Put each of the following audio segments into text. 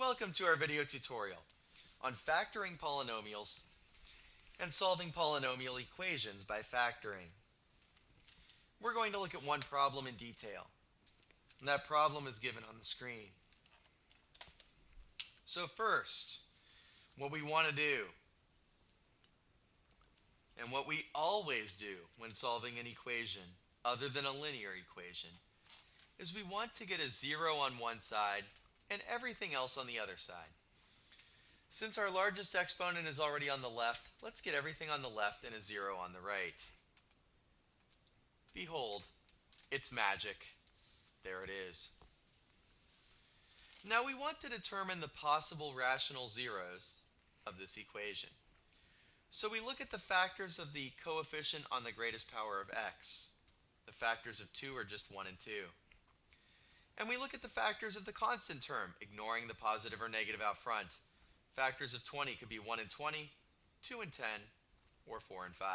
Welcome to our video tutorial on factoring polynomials and solving polynomial equations by factoring. We're going to look at one problem in detail, and that problem is given on the screen. So first, what we want to do, and what we always do when solving an equation other than a linear equation, is we want to get a 0 on one side and everything else on the other side. Since our largest exponent is already on the left, let's get everything on the left and a 0 on the right. Behold, it's magic. There it is. Now we want to determine the possible rational zeros of this equation. So we look at the factors of the coefficient on the greatest power of x. The factors of 2 are just 1 and 2. And we look at the factors of the constant term, ignoring the positive or negative out front. Factors of 20 could be 1 and 20, 2 and 10, or 4 and 5.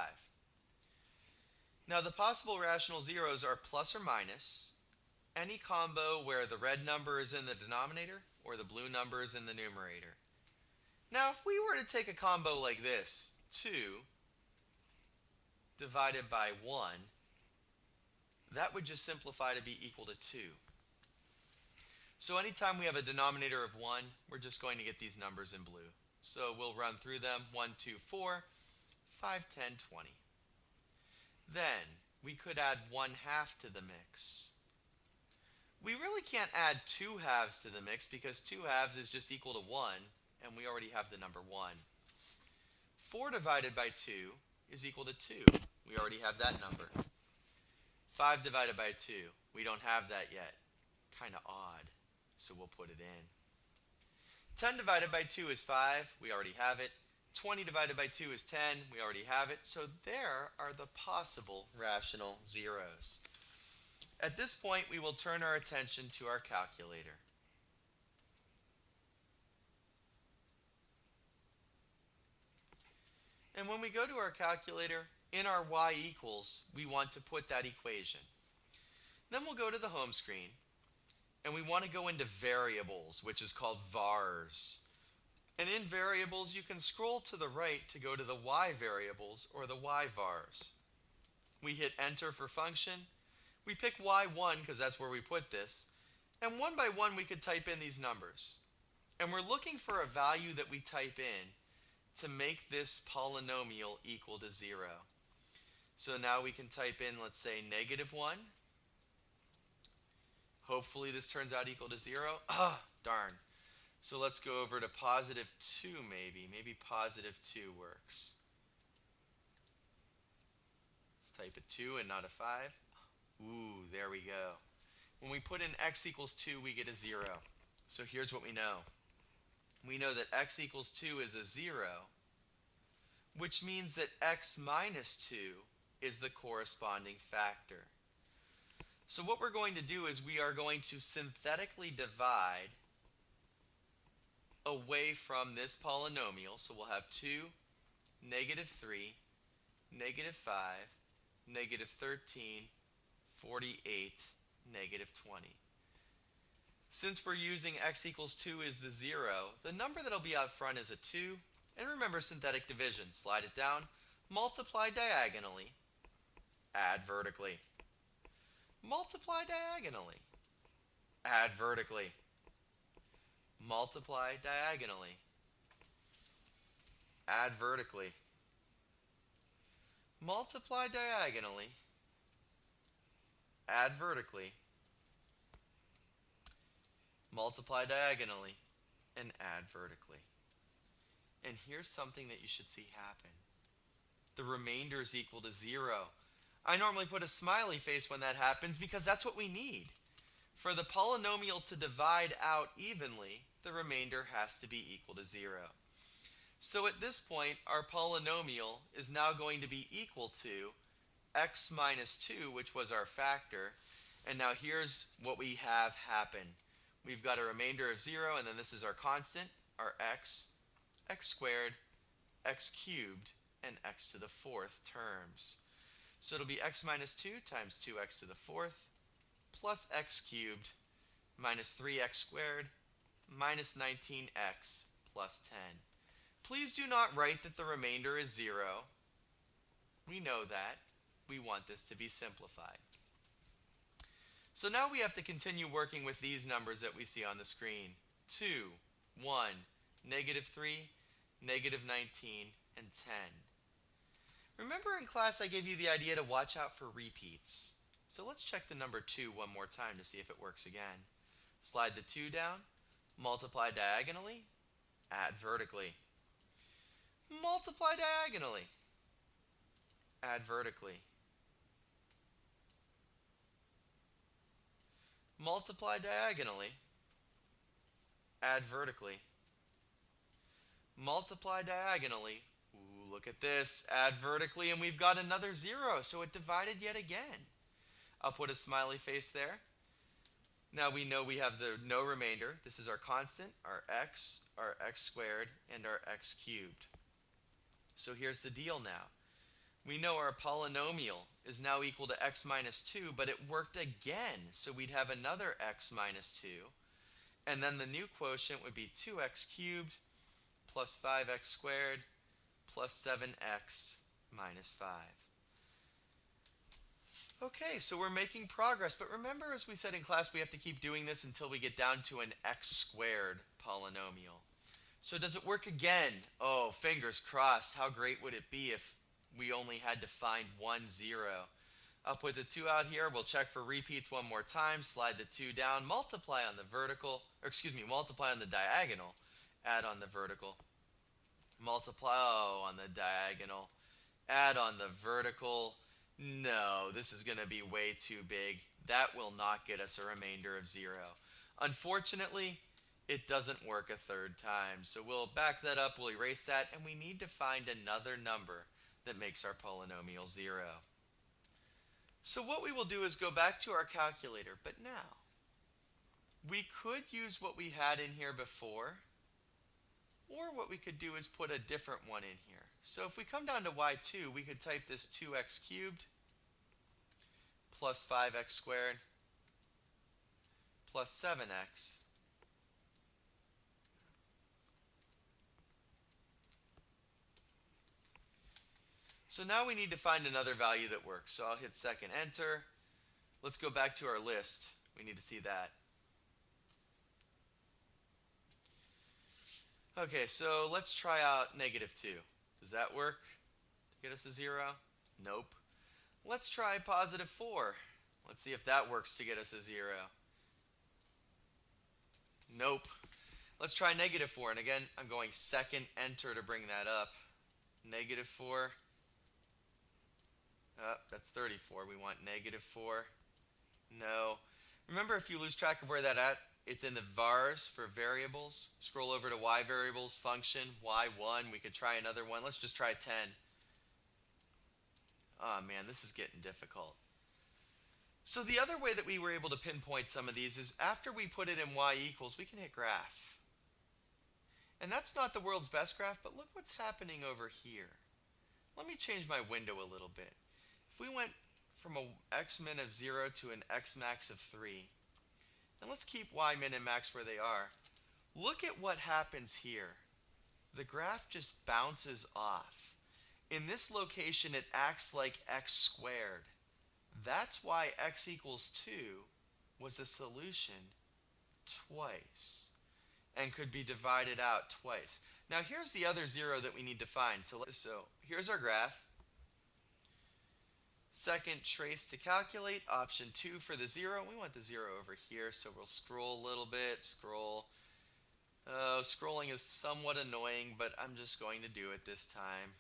Now the possible rational zeros are plus or minus, any combo where the red number is in the denominator or the blue number is in the numerator. Now if we were to take a combo like this, 2 divided by 1, that would just simplify to be equal to 2. So anytime we have a denominator of 1, we're just going to get these numbers in blue. So we'll run through them, 1, 2, 4, 5, 10, 20. Then we could add 1/2 to the mix. We really can't add 2 halves to the mix because 2 halves is just equal to 1, and we already have the number 1. 4 divided by 2 is equal to 2. We already have that number. 5 divided by 2, we don't have that yet. Kind of odd. So we'll put it in. 10 divided by 2 is 5. We already have it. 20 divided by 2 is 10. We already have it. So there are the possible rational zeros. At this point, we will turn our attention to our calculator. And when we go to our calculator, in our y equals, we want to put that equation. Then we'll go to the home screen. And we want to go into variables, which is called vars. And in variables, you can scroll to the right to go to the y variables or the y vars. We hit enter for function. We pick y1 because that's where we put this. And one by one, we could type in these numbers. And we're looking for a value that we type in to make this polynomial equal to 0. So now we can type in, let's say, -1. Hopefully this turns out equal to 0. Darn. So let's go over to +2 maybe. Maybe +2 works. Let's type a 2 and not a 5. Ooh, there we go. When we put in x equals 2, we get a 0. So here's what we know. We know that x equals 2 is a 0, which means that x minus 2 is the corresponding factor. So what we're going to do is we are going to synthetically divide away from this polynomial. So we'll have 2, -3, -5, -13, 48, -20. Since we're using x equals 2 is the 0, the number that'll be out front is a 2. And remember synthetic division. Slide it down, multiply diagonally, add vertically. Multiply diagonally, add vertically, multiply diagonally, add vertically, multiply diagonally, add vertically, multiply diagonally, and add vertically. And here's something that you should see happen. The remainder is equal to 0. I normally put a smiley face when that happens because that's what we need. For the polynomial to divide out evenly, the remainder has to be equal to 0. So at this point, our polynomial is now going to be equal to x minus 2, which was our factor. And now here's what we have happen. We've got a remainder of 0, and then this is our constant, our x squared, x cubed, and x to the 4th terms. So it'll be x minus 2 times 2x to the 4th plus x cubed minus 3x squared minus 19x plus 10. Please do not write that the remainder is 0. We know that. We want this to be simplified. So now we have to continue working with these numbers that we see on the screen. 2, 1, negative 3, negative 19, and 10. Remember in class I gave you the idea to watch out for repeats. So let's check the number 2 one more time to see if it works again. Slide the 2 down, multiply diagonally, add vertically. Multiply diagonally, add vertically. Multiply diagonally, add vertically. Multiply diagonally, ooh, look at this, add vertically, and we've got another 0, so it divided yet again. I'll put a smiley face there. Now we know we have the no remainder. This is our constant, our x squared, and our x cubed. So here's the deal now. We know our polynomial is now equal to x minus 2, but it worked again, so we'd have another x minus 2. And then the new quotient would be 2x cubed plus 5x squared plus 7x minus 5. Okay, so we're making progress, but remember, as we said in class, we have to keep doing this until we get down to an x squared polynomial. So does it work again? Oh, fingers crossed. How great would it be if we only had to find 1 0? I'll put the 2 out here. We'll check for repeats one more time. Slide the 2 down, multiply on the vertical, multiply on the diagonal, add on the vertical, multiply on the diagonal, add on the vertical. No, this is going to be way too big. That will not get us a remainder of 0. Unfortunately, it doesn't work a third time. So we'll back that up, we'll erase that, and we need to find another number that makes our polynomial 0. So what we will do is go back to our calculator, but now we could use what we had in here before, or what we could do is put a different one in here. So if we come down to y2, we could type this 2x cubed plus 5x squared plus 7x So now we need to find another value that works. So I'll hit second enter. Let's go back to our list. We need to see that. Okay, so let's try out negative 2. Does that work to get us a 0? Nope. Let's try positive 4. Let's see if that works to get us a 0. Nope. Let's try negative 4. And again, I'm going second enter to bring that up. Negative 4. That's 34. We want negative 4. No. Remember, if you lose track of where that's at, it's in the vars for variables. Scroll over to y variables function, y1. We could try another one. Let's just try 10. Oh man, this is getting difficult. So the other way that we were able to pinpoint some of these is after we put it in y equals, we can hit graph. And that's not the world's best graph, but look what's happening over here. Let me change my window a little bit. If we went from a x min of 0 to an x max of 3, and let's keep y min and max where they are, look at what happens here. The graph just bounces off. In this location, it acts like x squared. That's why x equals 2 was a solution twice and could be divided out twice. Now here's the other 0 that we need to find. So here's our graph. Second trace to calculate, option 2 for the 0. We want the 0 over here, so we'll scroll a little bit, scroll. Scrolling is somewhat annoying, but I'm just going to do it this time.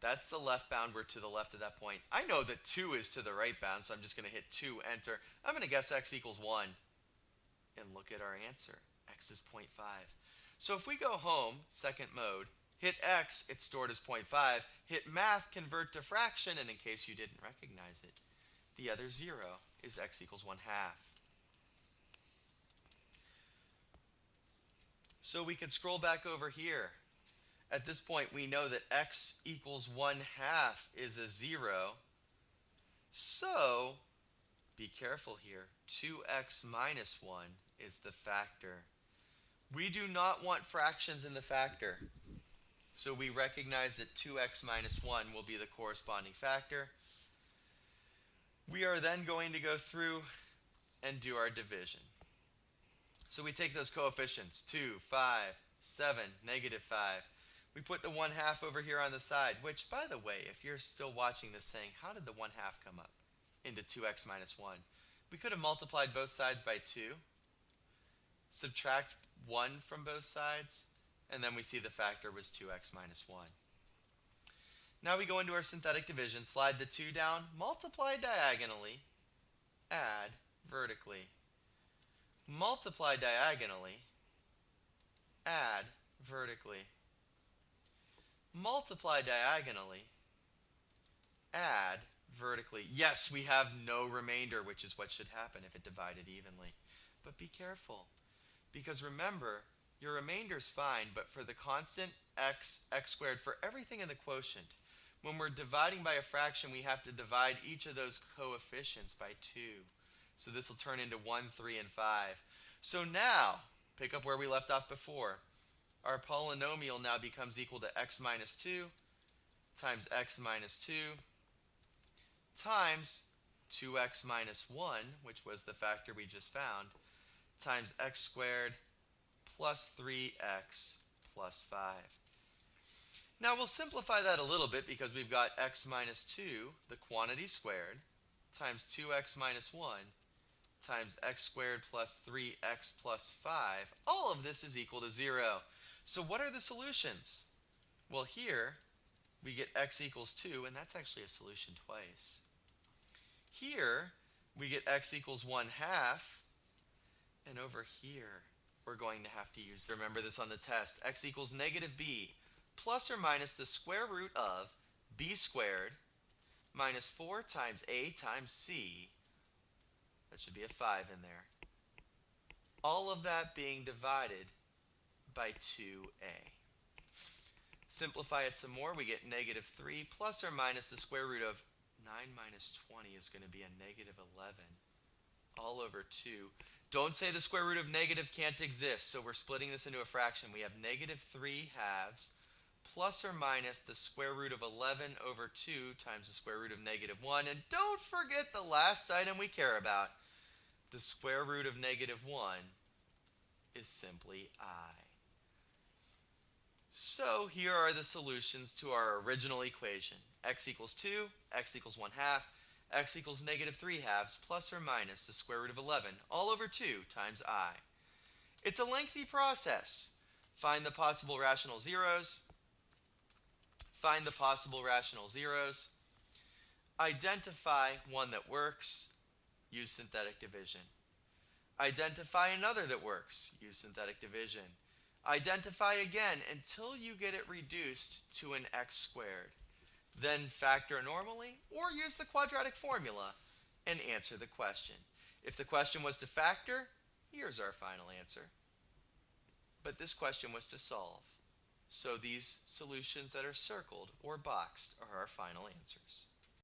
That's the left bound. We're to the left of that point. I know that 2 is to the right bound, so I'm just going to hit 2, enter. I'm going to guess x equals 1. And look at our answer. X is 0.5. So if we go home, second mode, hit x, it's stored as 0.5. Hit math, convert to fraction, and in case you didn't recognize it, the other 0 is x equals 1/2. So we can scroll back over here. At this point, we know that x equals 1/2 is a 0. So, be careful here. 2x minus 1 is the factor. We do not want fractions in the factor. So we recognize that 2x minus 1 will be the corresponding factor. We are then going to go through and do our division. So we take those coefficients, 2, 5, 7, -5. We put the 1/2 over here on the side, which, by the way, if you're still watching this saying, how did the 1/2 come up into 2x minus 1? We could have multiplied both sides by 2, subtract 1 from both sides, and then we see the factor was 2x minus 1. Now we go into our synthetic division, slide the 2 down, multiply diagonally, add vertically. Multiply diagonally, add vertically. Multiply diagonally, add vertically. Yes, we have no remainder, which is what should happen if it divided evenly. But be careful, because remember, your remainder's fine, but for the constant x, x squared, for everything in the quotient, when we're dividing by a fraction, we have to divide each of those coefficients by 2. So this will turn into 1, 3, and 5. So now, pick up where we left off before. Our polynomial now becomes equal to x minus 2 times x minus 2 times 2x minus 1, which was the factor we just found, times x squared plus 3x plus 5. Now we'll simplify that a little bit because we've got x minus 2, the quantity squared, times 2x minus 1 times x squared plus 3x plus 5. All of this is equal to 0. So what are the solutions? Well, here we get x equals 2, and that's actually a solution twice. Here we get x equals 1/2, and over here we're going to have to use, remember this on the test, x equals -b plus or minus the square root of b squared minus 4 times a times c. That should be a 5 in there. All of that being divided by 2a. Simplify it some more, we get -3 plus or minus the square root of 9 minus 20 is going to be a -11 all over 2. Don't say the square root of negative can't exist, so we're splitting this into a fraction. We have -3/2 plus or minus the square root of 11 over 2 times the square root of -1. And don't forget the last item we care about. The square root of -1 is simply I. So here are the solutions to our original equation. X equals 2, x equals 1/2, x equals -3/2 plus or minus the square root of 11 all over 2 times I. It's a lengthy process. Find the possible rational zeros. Find the possible rational zeros. Identify one that works. Use synthetic division. Identify another that works. Use synthetic division. Identify again until you get it reduced to an x squared. Then factor normally or use the quadratic formula and answer the question. If the question was to factor, here's our final answer. But this question was to solve. So these solutions that are circled or boxed are our final answers.